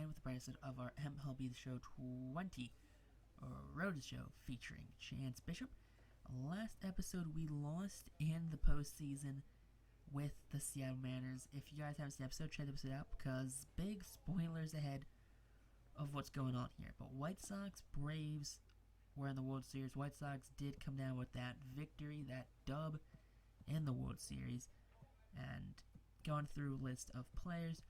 again with the brightest of our MLB The Show 20 Road Show featuring Chance Bishop. Last episode we lost in the postseason with the Seattle Mariners. If you guys haven't seen the episode, check the episode out because big spoilers ahead of what's going on here. But White Sox, Braves were in the World Series. White Sox did come down with that victory, that dub in the World Series. And going through a list of players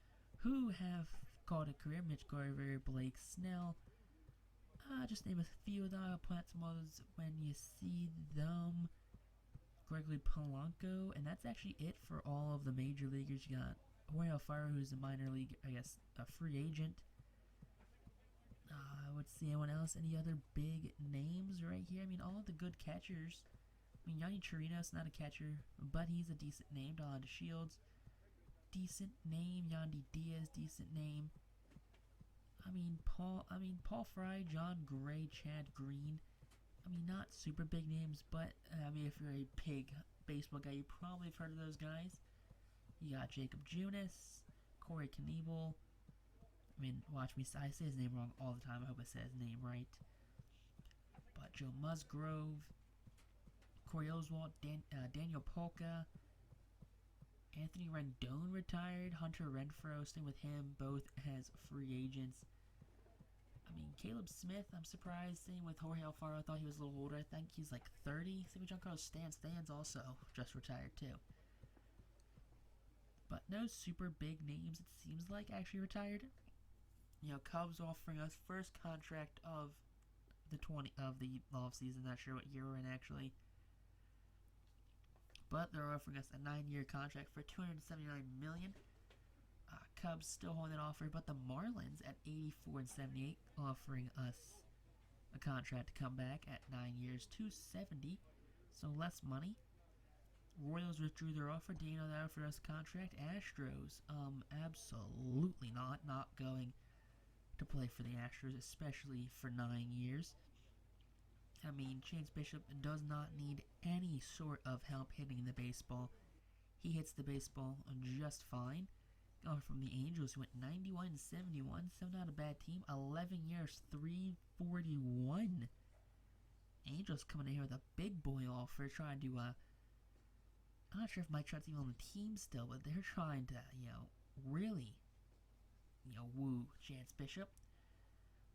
who have called a career: Mitch Garver, Blake Snell. Just name a few of them. I'll plant some others when you see them. Gregory Polanco, and that's actually it for all of the major leaguers. You got Jorge Alfaro, who's a minor league, I guess, a free agent. Let's see, anyone else? Any other big names right here? I mean, all the good catchers. I mean, Yanni Chirinos, not a catcher, but he's a decent name. Delonte Shields, decent name. Yandy Diaz, decent name. Paul Fry, John Gray, Chad Green. I mean, not super big names, but if you're a big baseball guy, you probably have heard of those guys. You got Jacob Junis, Corey Knebel. I mean, watch me, I say his name wrong all the time. I hope I said his name right. But Joe Musgrove, Corey Oswalt, Daniel Polka, Anthony Rendon retired, Hunter Renfroe, staying with him, both as free agents. I mean, Caleb Smith, I'm surprised. Same with Jorge Alfaro. I thought he was a little older. I think he's like 30. Same with Giancarlo Stanton. Stan's also just retired too. But no super big names, it seems like, actually retired. You know, Cubs offering us first contract of the offseason. Not sure what year we're in actually. But they're offering us a 9-year contract for $279 million. Cubs still holding that offer, but the Marlins at 84 and 78 offering us a contract to come back at 9 years, $270, so less money. Royals withdrew their offer. Do you know that offered us a contract? Astros, absolutely not going to play for the Astros, especially for 9 years. I mean, Chance Bishop does not need any sort of help hitting the baseball. He hits the baseball just fine. From the Angels, who went 91 and 71, so not a bad team. 11 years, $341. Angels coming in here with a big boy offer, trying to, I'm not sure if Mike Trout's even on the team still, but they're trying to, really, woo Chance Bishop.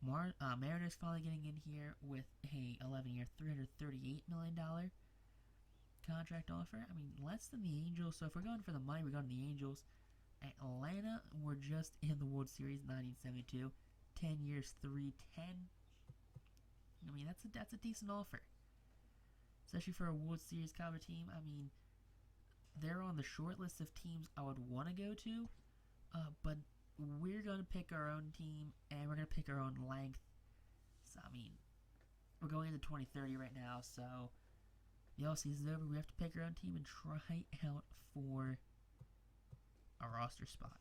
Mariners finally getting in here with a 11-year, $338 million contract offer. I mean, less than the Angels, so if we're going for the money, we're going to the Angels. Atlanta were just in the World Series 1972. 10 years, $310. I mean, that's a decent offer. Especially for a World Series caliber team. I mean, they're on the short list of teams I would want to go to. But we're going to pick our own team, and we're going to pick our own length. So, I mean, we're going into 2030 right now, so the offseason's over. We have to pick our own team and try out for a roster spot.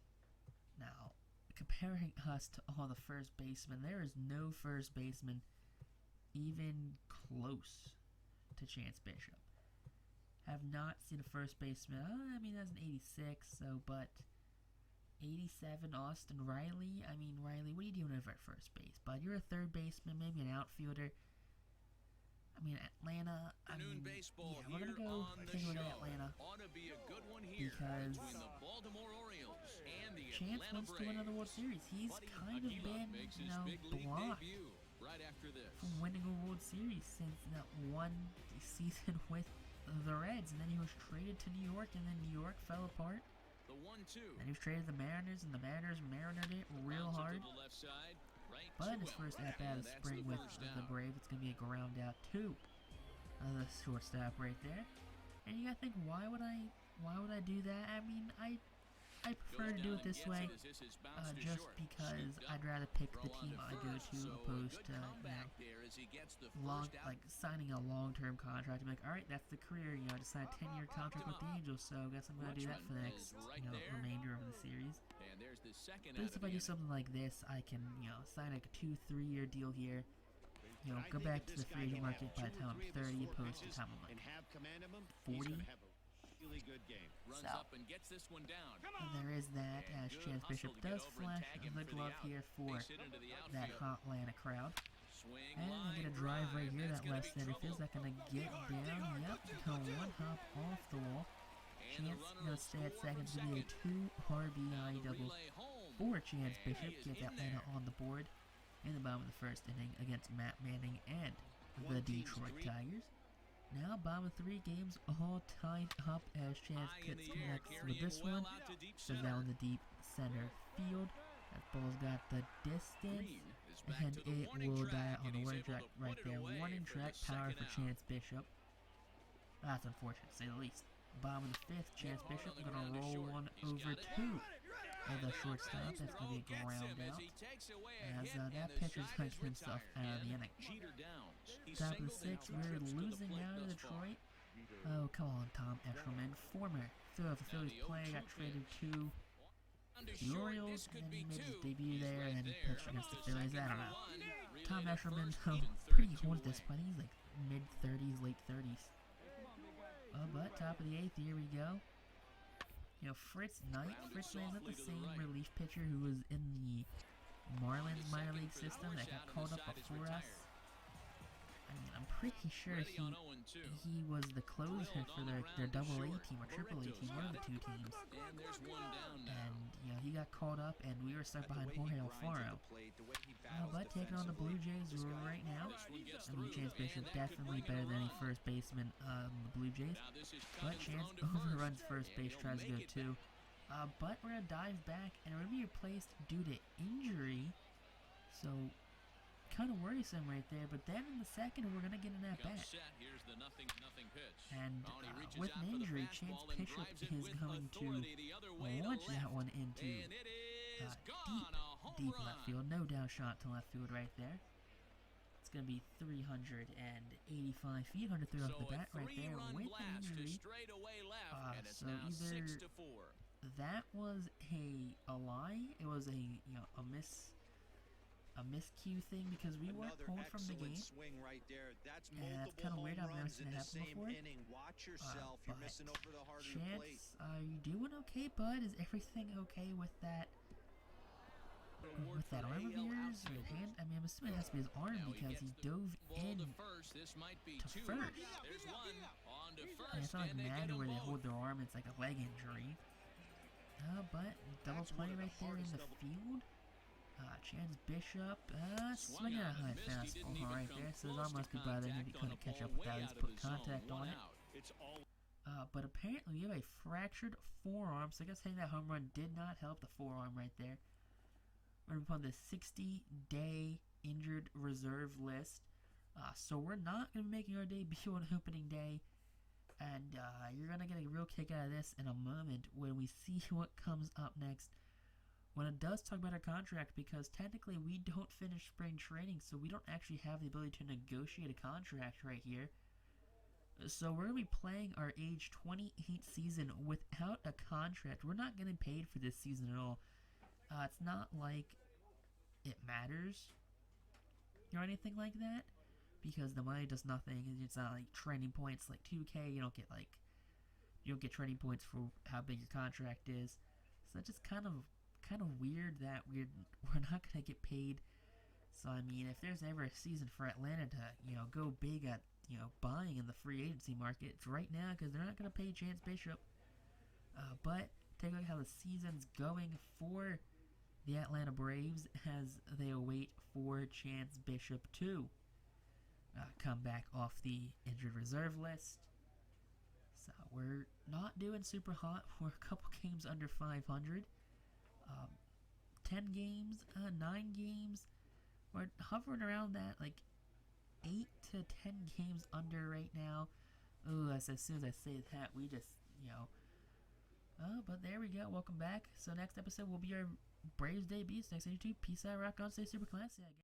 Now, comparing us to all the first basemen, there is no first baseman even close to Chance Bishop. Have not seen a first baseman. I mean, that's an 86, but 87, Austin Riley. I mean, Riley, what are you doing over at first base? But you're a third baseman, maybe an outfielder. I mean, Atlanta, we're going to go take a look at Atlanta because Chance wants to win another World Series. He's kind of been, blocked from winning a World Series since that one season with the Reds, and then he was traded to New York, and then New York fell apart. Then he was traded to the Mariners, and the Mariners marinated it real hard. But his first at-bat of spring with the Braves, it's going to be a ground out to the shortstop right there. And you got to think, why would I do that? I mean, I prefer to do it this way, just because I'd rather pick the team I go to opposed to, signing a long-term contract. I'm like, all right, that's the career. I just signed a 10-year contract with the Angels, so I guess I'm gonna do that for the next, remainder of the series. But if I do something like this, I can, sign like a 2-3 year deal here. Go back to the free agent market by the time I'm 30, opposed to the time I'm like 40. really good game. Runs So, up and gets this one down. there is that, as Good Chance hustle Bishop to get does over and flash tag him the for the glove out. here for Base hit into the that outfield. hot Atlanta crowd. Swing And they get a line drive right here, That's that gonna left be center trouble. field. Is that going to get down? Yep, go one hop off the wall. And the Chance runner going will to stay at score second. from It's going to be a second. 2 RBI Now the double relay home. for Chance And Bishop. he is Gets in Atlanta there. on the board in the bottom of the first inning against Matt Manning and the Detroit Tigers. Now, bottom of 3 games all tied up as Chance High in gets the air, connects with carrying this well one. out to deep So center. down the deep center field. That ball's got the distance. Green is back And to the it warning will track, die on and the he's warning able track to right put it there. away Warning for track the power second for out. Chance Bishop. That's unfortunate, to say the least. Bottom of the 5th, Chance Hard Bishop on the going ground to to roll short. one He's over got it. to the And shortstop. the That's going to be a throw gets ground him as out. he takes away a As hit, and that the pitcher's side going is to get himself retired. out of the And inning. Jeter downs. He's Top of the singled in 6th, 2 we're trips to the losing plate now to thus far. Detroit. Oh, come on, Tom Eshelman, former Philadelphia Phillies the player, 0-2 got traded pitch. to Under the short, Orioles, this could and be then made his 2. debut He's there, right and then there. pitched against the To Phillies. second I don't for know. one. Relay Tom to Eshelman, first, though, even pretty 32 old at this away. point. He's like mid-30s, late 30s. But top of the 8th, here we go. You know, Fritz Knight. Grounded Fritz Knight is not softly the to the same right. relief pitcher who was in the Marlins To minor second league for the system that force got out, and called the up side is before us. retired. I mean, I'm pretty sure Ready on he 0-2. he was the closer Drilled for all their around double A short. team or triple A Barrett's team, one of got the it. 2 teams. And there's one down now. And, you know, he got called up and we were stuck behind Jorge Alfaro. But taking on the Blue Jays right now. This one gets I mean, through, Chance and Bishop that could definitely bring in better a than any run. first baseman the Blue Jays. Now this is But coming Chance thrown to overruns first and base, he'll tries to go make it 2. But we're going to dive back, and we're going to be replaced due to injury. So, kind of worrisome right there. But then in the second, we're going to get an Comes at-bat. set. Here's the nothing pitch. And Oh, he reaches with out an for the injury, Chance fastball and Bishop drives it is with going to authority the other way to launch that left. one into And it is gone. deep, A home deep run. left field. No doubt shot to left field right there. It's going to be 385 feet. 100 throw off the bat right there with an blast to injury. straightaway left, and it's So now either 6-4. that was a lie. It was a miscue thing because we weren't pulled from the game. Swing right there. That's Yeah, that's multiple kinda weird. home I've never runs seen in it the happen same before. inning. Watch yourself. You're But missing over the heart of the plate. Chance, are you doing okay, bud? Is everything okay with that? With that arm of yours or hand? I mean, I'm assuming it has to be his arm Now he because gets he the dove ball in. to first. This might be to 2. first. There's one on to And first. it's not like and they get Madden them where they both. hold their arm. It's like a leg injury. But double That's play one of the right there in hardest the double- field. Chance Bishop, Swung swinging a on high and missed. He didn't fastball even right come there. So his close arm to must be by there. Maybe contact on couldn't a catch ball up with way that. He's out of put the zone. contact on One it. out. It's all But apparently you have a fractured forearm, so I guess hitting that home run did not help the forearm right there. We're going to be on the 60-day injured reserve list. So we're not going to be making our debut on opening day. And you're going to get a real kick out of this in a moment when we see what comes up next. When it does talk about our contract, because technically we don't finish spring training, so we don't actually have the ability to negotiate a contract right here. So we're going to be playing our age 28 season without a contract. We're not getting paid for this season at all. It's not like it matters or anything like that, because the money does nothing. It's not like training points like 2K. You don't get training points for how big your contract is. So it's just kind of weird that we're not going to get paid. So I mean, if there's ever a season for Atlanta to go big at buying in the free agency market, it's right now, because they're not going to pay Chance Bishop. But take a look at how the season's going for the Atlanta Braves as they await for Chance Bishop to come back off the injured reserve list. So we're not doing super hot. We're a couple games under 500. 10 games, 9 games. We're hovering around that, like 8 to 10 games under right now. Ooh, as soon as I say that, we just, but there we go. Welcome back. So next episode will be our Braves debuts. Next on YouTube. Peace out, rock on, stay super classy, I guess.